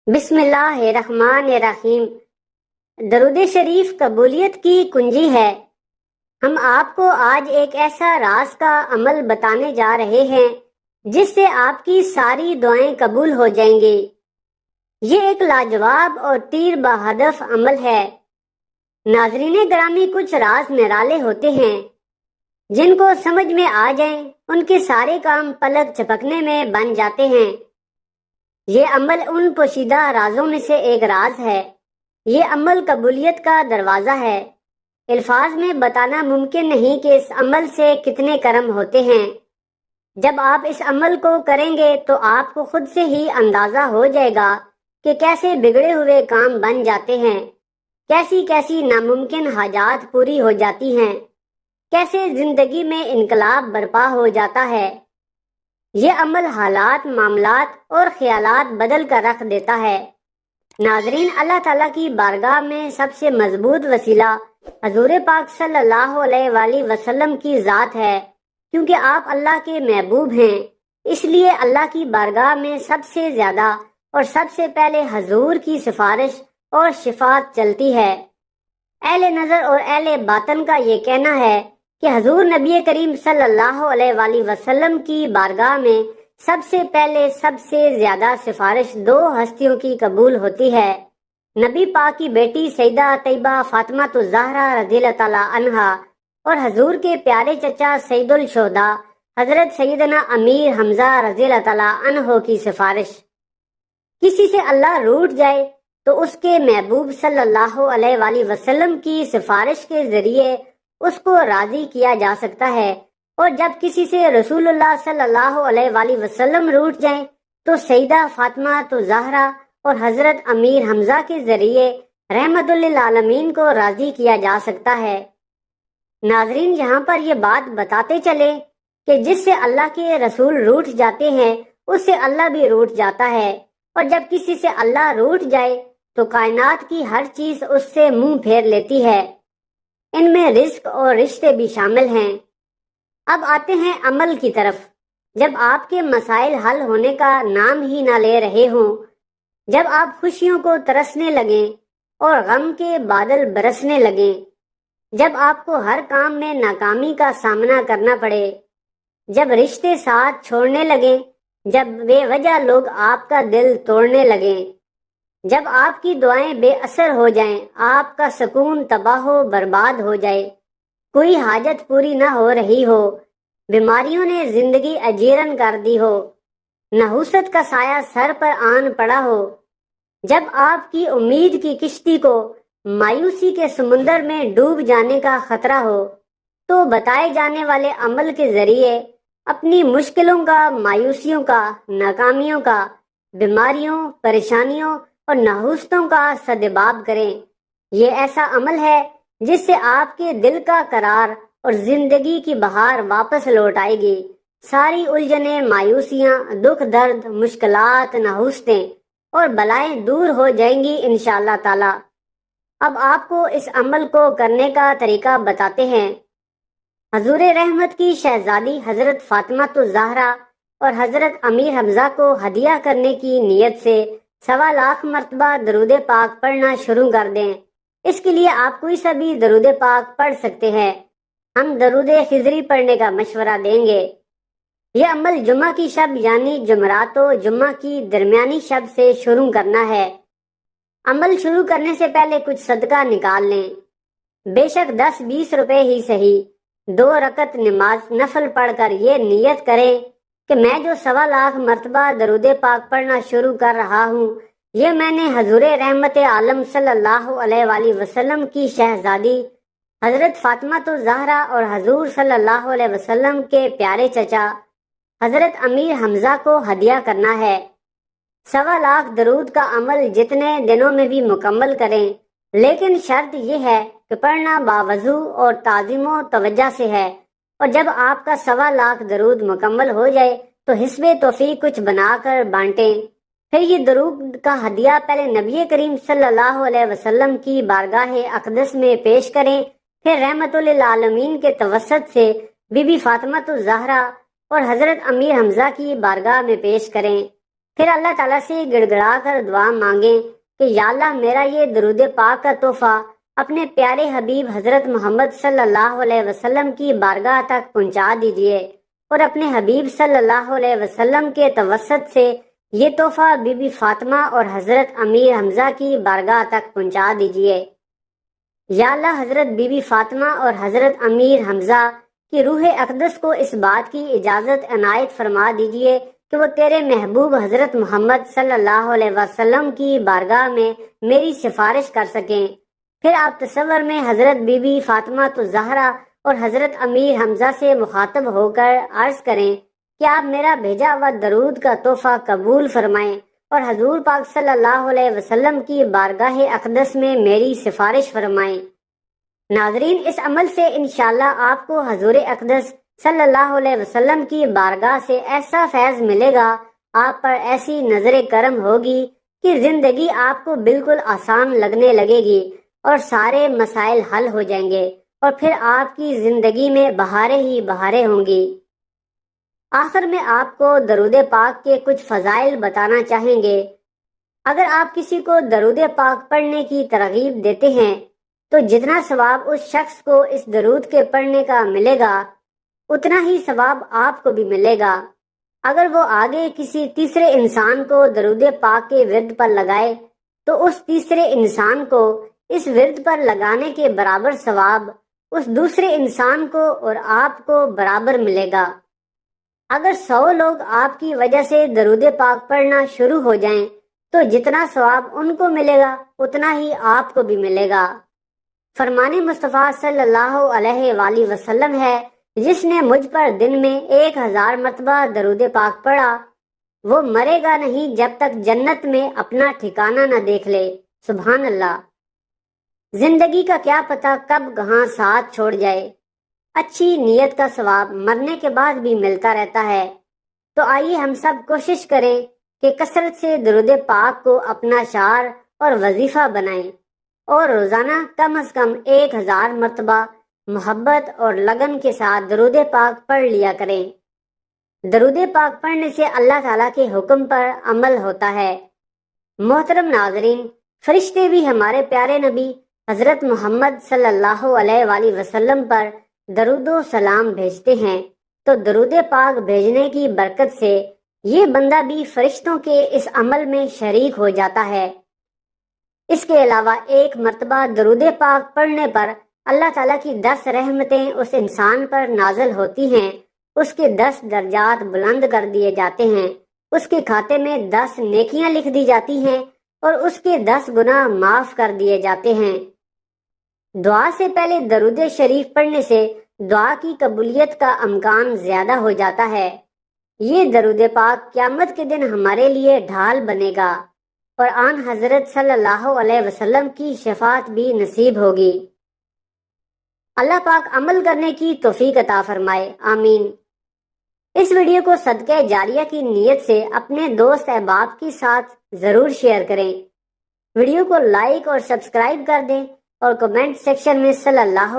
بسم اللہ الرحمن الرحیم۔ درود شریف قبولیت کی کنجی ہے۔ ہم آپ کو آج ایک ایسا راز کا عمل بتانے جا رہے ہیں جس سے آپ کی ساری دعائیں قبول ہو جائیں گی۔ یہ ایک لاجواب اور تیر بہدف عمل ہے۔ ناظرین گرامی، کچھ راز نرالے ہوتے ہیں جن کو سمجھ میں آ جائیں ان کے سارے کام پلک جھپکنے میں بن جاتے ہیں۔ یہ عمل ان پوشیدہ رازوں میں سے ایک راز ہے۔ یہ عمل قبولیت کا دروازہ ہے۔ الفاظ میں بتانا ممکن نہیں کہ اس عمل سے کتنے کرم ہوتے ہیں۔ جب آپ اس عمل کو کریں گے تو آپ کو خود سے ہی اندازہ ہو جائے گا کہ کیسے بگڑے ہوئے کام بن جاتے ہیں، کیسی کیسی ناممکن حاجات پوری ہو جاتی ہیں، کیسے زندگی میں انقلاب برپا ہو جاتا ہے۔ یہ عمل حالات، معاملات اور خیالات بدل کر رکھ دیتا ہے۔ ناظرین، اللہ تعالیٰ کی بارگاہ میں سب سے مضبوط وسیلہ حضور پاک صلی اللہ علیہ وآلہ وسلم کی ذات ہے، کیونکہ آپ اللہ کے محبوب ہیں۔ اس لیے اللہ کی بارگاہ میں سب سے زیادہ اور سب سے پہلے حضور کی سفارش اور شفاعت چلتی ہے۔ اہل نظر اور اہل باطن کا یہ کہنا ہے کہ حضور نبی کریم صلی اللہ علیہ وآلہ وسلم کی بارگاہ میں سب سے پہلے سب سے زیادہ سفارش دو ہستیوں کی قبول ہوتی ہے۔ نبی پاک کی بیٹی سیدہ طیبہ فاطمہ الزہرا رضی اللہ تعالی عنہا اور حضور کے پیارے چچا سید الشہداء حضرت سیدنا امیر حمزہ رضی اللہ تعالی عنہ کی سفارش۔ کسی سے اللہ روٹھ جائے تو اس کے محبوب صلی اللہ علیہ وآلہ وسلم کی سفارش کے ذریعے اس کو راضی کیا جا سکتا ہے، اور جب کسی سے رسول اللہ صلی اللہ علیہ وآلہ وسلم روٹھ جائیں تو سیدہ فاطمہ الزہرا اور حضرت امیر حمزہ کے ذریعے رحمت للعالمین کو راضی کیا جا سکتا ہے۔ ناظرین، یہاں پر یہ بات بتاتے چلے کہ جس سے اللہ کے رسول روٹھ جاتے ہیں اس سے اللہ بھی روٹھ جاتا ہے، اور جب کسی سے اللہ روٹھ جائے تو کائنات کی ہر چیز اس سے منہ پھیر لیتی ہے۔ ان میں رزق اور رشتے بھی شامل ہیں۔ اب آتے ہیں عمل کی طرف۔ جب آپ کے مسائل حل ہونے کا نام ہی نہ لے رہے ہوں، جب آپ خوشیوں کو ترسنے لگیں اور غم کے بادل برسنے لگیں، جب آپ کو ہر کام میں ناکامی کا سامنا کرنا پڑے، جب رشتے ساتھ چھوڑنے لگیں، جب بے وجہ لوگ آپ کا دل توڑنے لگیں، جب آپ کی دعائیں بے اثر ہو جائیں، آپ کا سکون تباہ و برباد ہو جائے، کوئی حاجت پوری نہ ہو رہی ہو، بیماریوں نے زندگی اجیرن کر دی ہو، نحوست کا سایہ سر پر آن پڑا ہو، جب آپ کی امید کی کشتی کو مایوسی کے سمندر میں ڈوب جانے کا خطرہ ہو، تو بتائے جانے والے عمل کے ذریعے اپنی مشکلوں کا، مایوسیوں کا، ناکامیوں کا، بیماریوں، پریشانیوں اور نحوستوں کا سدباب کریں۔ یہ ایسا عمل ہے جس سے آپ کے دل کا قرار اور زندگی کی بہار واپس لوٹ آئے گی۔ ساری الجھنیں، مایوسیاں، دکھ درد، مشکلات، نحوستیں اور بلائیں دور ہو جائیں گی انشاءاللہ تعالی۔ اب آپ کو اس عمل کو کرنے کا طریقہ بتاتے ہیں۔ حضور رحمت کی شہزادی حضرت فاطمہ الزہرا اور حضرت امیر حمزہ کو ہدیہ کرنے کی نیت سے 1.25 مرتبہ درود پاک پڑھنا شروع کر دیں۔ اس کے لیے آپ کوئی سا بھی درود پاک پڑھ سکتے ہیں۔ ہم درود خضری پڑھنے کا مشورہ دیں گے۔ یہ عمل جمعہ کی شب یعنی جمعرات و جمعہ کی درمیانی شب سے شروع کرنا ہے۔ عمل شروع کرنے سے پہلے کچھ صدقہ نکال لیں، بے شک 10-20 روپے ہی صحیح۔ 2 رکعت نماز نفل پڑھ کر یہ نیت کریں کہ میں جو 1.25 مرتبہ درود پاک پڑھنا شروع کر رہا ہوں، یہ میں نے حضور رحمت عالم صلی اللہ علیہ وآلہ وسلم کی شہزادی حضرت فاطمہ الزہرا اور حضور صلی اللہ علیہ وسلم کے پیارے چچا حضرت امیر حمزہ کو ہدیہ کرنا ہے۔ 1.25 درود کا عمل جتنے دنوں میں بھی مکمل کریں، لیکن شرط یہ ہے کہ پڑھنا باوضو اور تعظیم و توجہ سے ہے، اور جب آپ کا 1.25 درود مکمل ہو جائے تو حسب توفیق کچھ بنا کر بانٹیں۔ پھر یہ درود کا ہدیہ پہلے نبی کریم صلی اللہ علیہ وسلم کی بارگاہ اقدس میں پیش کریں، پھر رحمت للعالمین کے توسط سے بی بی فاطمہ الزہرا اور حضرت امیر حمزہ کی بارگاہ میں پیش کریں، پھر اللہ تعالیٰ سے گڑ گڑا کر دعا مانگیں کہ یا اللہ میرا یہ درود پاک کا تحفہ اپنے پیارے حبیب حضرت محمد صلی اللہ علیہ وسلم کی بارگاہ تک پہنچا دیجئے، اور اپنے حبیب صلی اللہ علیہ وسلم کے توسط سے یہ تحفہ بی بی فاطمہ اور حضرت امیر حمزہ کی بارگاہ تک پہنچا دیجئے۔ یا اللہ حضرت بی بی فاطمہ اور حضرت امیر حمزہ کی روح اقدس کو اس بات کی اجازت عنایت فرما دیجئے کہ وہ تیرے محبوب حضرت محمد صلی اللہ علیہ وسلم کی بارگاہ میں میری سفارش کر سکیں۔ پھر آپ تصور میں حضرت بی بی فاطمہ تو زہرا اور حضرت امیر حمزہ سے مخاطب ہو کر عرض کریں کہ آپ میرا بھیجا ہوا درود کا تحفہ قبول فرمائیں اور حضور پاک صلی اللہ علیہ وسلم کی بارگاہ اقدس میں میری سفارش فرمائیں۔ ناظرین، اس عمل سے انشاءاللہ آپ کو حضور اقدس صلی اللہ علیہ وسلم کی بارگاہ سے ایسا فیض ملے گا، آپ پر ایسی نظر کرم ہوگی کہ زندگی آپ کو بالکل آسان لگنے لگے گی اور سارے مسائل حل ہو جائیں گے، اور پھر آپ کی زندگی میں بہاریں ہی بہاریں ہوں گی۔ آخر میں آپ کو درود پاک کے کچھ فضائل بتانا چاہیں گے۔ اگر آپ کسی کو درود پاک پڑھنے کی ترغیب دیتے ہیں تو جتنا ثواب اس شخص کو اس درود کے پڑھنے کا ملے گا اتنا ہی ثواب آپ کو بھی ملے گا۔ اگر وہ آگے کسی تیسرے انسان کو درود پاک کے ورد پر لگائے تو اس تیسرے انسان کو اس ورد پر لگانے کے برابر ثواب اس دوسرے انسان کو اور آپ کو برابر ملے گا۔ اگر 100 لوگ آپ کی وجہ سے درود پاک پڑھنا شروع ہو جائیں تو جتنا ثواب ان کو ملے گا اتنا ہی آپ کو بھی ملے گا۔ فرمان مصطفیٰ صلی اللہ علیہ وآلہ وسلم ہے، جس نے مجھ پر دن میں 1000 مرتبہ درود پاک پڑھا وہ مرے گا نہیں جب تک جنت میں اپنا ٹھکانہ نہ دیکھ لے۔ سبحان اللہ۔ زندگی کا کیا پتہ کب کہاں ساتھ چھوڑ جائے، اچھی نیت کا ثواب مرنے کے بعد بھی ملتا رہتا ہے۔ تو آئیے ہم سب کوشش کریں کہ کثرت سے درود پاک کو اپنا شعار اور وظیفہ بنائیں، اور روزانہ کم از کم 1000 مرتبہ محبت اور لگن کے ساتھ درود پاک پڑھ لیا کریں۔ درود پاک پڑھنے سے اللہ تعالیٰ کے حکم پر عمل ہوتا ہے۔ محترم ناظرین، فرشتے بھی ہمارے پیارے نبی حضرت محمد صلی اللہ علیہ وآلہ وسلم پر درود و سلام بھیجتے ہیں، تو درود پاک بھیجنے کی برکت سے یہ بندہ بھی فرشتوں کے اس عمل میں شریک ہو جاتا ہے۔ اس کے علاوہ 1 مرتبہ درود پاک پڑھنے پر اللہ تعالیٰ کی 10 رحمتیں اس انسان پر نازل ہوتی ہیں، اس کے 10 درجات بلند کر دیے جاتے ہیں، اس کے کھاتے میں 10 نیکیاں لکھ دی جاتی ہیں اور اس کے 10 گناہ معاف کر دیے جاتے ہیں۔ دعا سے پہلے درود شریف پڑھنے سے دعا کی قبولیت کا امکان زیادہ ہو جاتا ہے۔ یہ درود پاک قیامت کے دن ہمارے لیے ڈھال بنے گا اور آن حضرت صلی اللہ علیہ وسلم کی شفاعت بھی نصیب ہوگی۔ اللہ پاک عمل کرنے کی توفیق عطا فرمائے، آمین۔ اس ویڈیو کو صدقہ جاریہ کی نیت سے اپنے دوست احباب کے ساتھ ضرور شیئر کریں۔ ویڈیو کو لائک اور سبسکرائب کر دیں اور کمنٹ سیکشن میں صلی اللہ